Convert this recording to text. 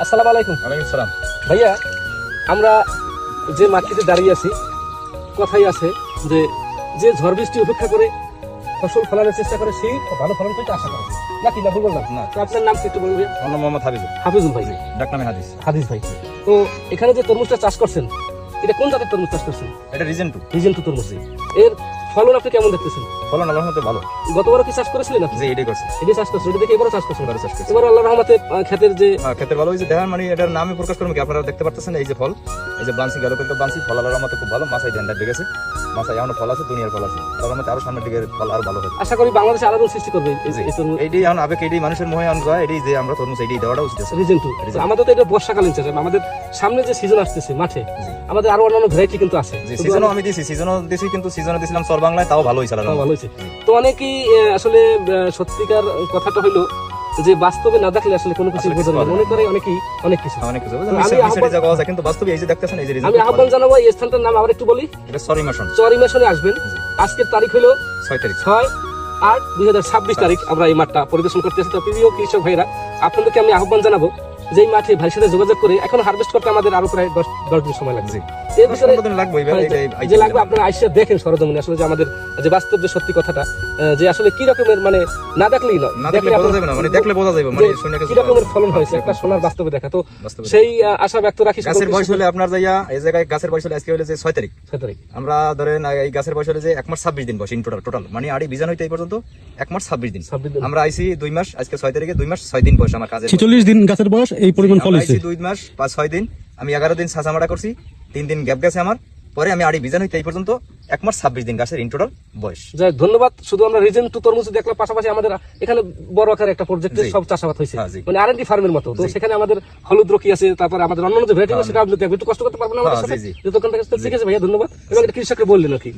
আসসালামু আলাইকুম। ওয়ালাইকুম সালাম। ভাইয়া, আমরা যে মাটিতে দাঁড়িয়ে আছি, কথাই আছে যে যে ঝড় বৃষ্টি উপেক্ষা করে ফসল ফলানোর চেষ্টা করে সেই ভালো ফলন পেতে আশা করে নাকি না ভুল বললাম? না। তো আপনার নাম কি একটু বলবেন? আমার নাম মোহাম্মদ হাফিজুল। হাফিজুল ভাই। ডাকনামে হাদিস। হাদিস ভাই। তো এখানে যে তরমুজটা চাষ করছেন, এটা কোন জাতের তরমুজ চাষ করছেন? এটা রিজন 2। রিজেন্ট তরমুজ। এর ফলন আপনি কেমন দেখতেছেন? ফলন আল্লাহর রহমতে ভালো। গতবারও কি চাষ করেছিলেন আপনি? যে এটাই করছে। এটা চাষ করছেন, এটা দেখে এবারও চাষ করছেন? এবারও চাষ করছি। এবার আল্লাহর রহমতে ক্ষেতের যে ক্ষেতের ভালো হয়েছে দেখেন, মানে এটার নামে প্রকাশ করবো কি, আপনারা দেখতে পাচ্ছেন এই যে ফল, এই যে ব্রাঞ্চি গেল কিন্তু ব্রাঞ্চি ফল আল্লাহর রহমতে খুব ভালো। মাথায় ধ্যানটা বেগেছে, মাথায় এখনো ফল আছে, দুনিয়ার ফল আছে। আল্লাহর রহমতে আরো সামনের দিকে ফল আরো ভালো হবে। আশা করি বাংলাদেশে আলাদা সৃষ্টি করবে এই তরমুজ। এইটাই এখন আবেগ, এইটাই মানুষের মোহে আমরা এটাই যে আমরা তরমুজ এইটাই দেওয়াটা উচিত আছে। রিজন 2 আমাদের তো এটা বর্ষাকালীন চাষ। আমাদের সামনে যে সিজন আসতেছে মাঠে, আমাদের আরো অন্যান্য ভ্যারাইটি কিন্তু আছে। যে সিজনও আমি দিছি, সিজনও দিছি, কিন্তু সিজনে দিছিলাম সর বাংলায়, তাও ভালো হয়েছে। ভালো হয়েছে। তো অনেকেই আসলে সত্যিকার কথাটা হইলো যে বাস্তবে না দেখলে আসলে কোনো কিছু বোঝা যায় না। মনে করে অনেকেই অনেক কিছু কিন্তু বাস্তবে এই যে দেখতেছেন এই যে আমি আহ্বান জানাবো এই স্থানটার নাম আবার একটু বলি। এটা সরিমাশন। চরিমাশনে আসবেন। আজকের তারিখ হলো 6 তারিখ 6/8/2026 তারিখ আমরা এই মাঠটা পরিদর্শন করতে এসেছি। তো প্রিয় কৃষক ভাইরা, আপনাদেরকে আমি আহ্বান জানাবো যে এই মাঠে ভাইয়ের সাথে যোগাযোগ করে, এখন হারভেস্ট করতে আমাদের আরো প্রায় 10 দিন সময় লাগবে। এর ভিতরে যে লাগবে আপনারা আইসা দেখেন সরজমিনে আসলে যে আমাদের যে বাস্তব যে সত্যি কথাটা, যে আসলে কি রকমের, মানে না দেখলেই নয়, দেখলে বোঝা যাবে না, মানে দেখলে বোঝা যাবে মানে শুনে কি রকমের ফলন হয়েছে একটা সোনার বাস্তবে দেখা। তো সেই আশা ব্যক্ত রাখি। গাছের বয়স হলে আপনার যাইয়া এই জায়গায় গাছের বয়স হলে আজকে হলে যে 6 তারিখ, আমরা ধরেন এই গাছের বয়স হলে যে 1 মাস 26 দিন বয়স ইন টোটাল, মানে আড়ি বীজান হইতে এই পর্যন্ত 1 মাস 26 দিন। আমরা আইছি 2 মাস, আজকে 6 তারিখে 2 মাস 6 দিন বয়স আমার কাজে। 46 দিন গাছের বয়স, এই পরিমাণ ফল হয়েছে। 2 মাস 5-6 দিন, আমি 11 দিন ছাঁচামাটা করছি, 3 দিন গ্যাপ গেছে আমার, পরে আমি আড়ি বীজান হইতে এই পর্যন্ত 1 মাস 26 দিন গাছের ইন টোটাল বয়স। যাই ধন্যবাদ। শুধু আমরা রিজন 2 তরমুজ দেখলাম, পাশাপাশি আমাদের এখানে বড় আকারে একটা প্রজেক্টের সব চাষাবাদ হয়েছে, মানে আরএনডি ফার্মের মতো। তো সেখানে আমাদের হলুদ রকি আছে, তারপর আমাদের অন্যান্য যে ভ্যারাইটি সেটা আপনি একটু কষ্ট করতে পারবেন আমাদের সাথে। যতক্ষণ থেকে শিখেছে ভাইয়া, ধন্যবাদ। এবং এটা কৃষককে বললেন আর কি।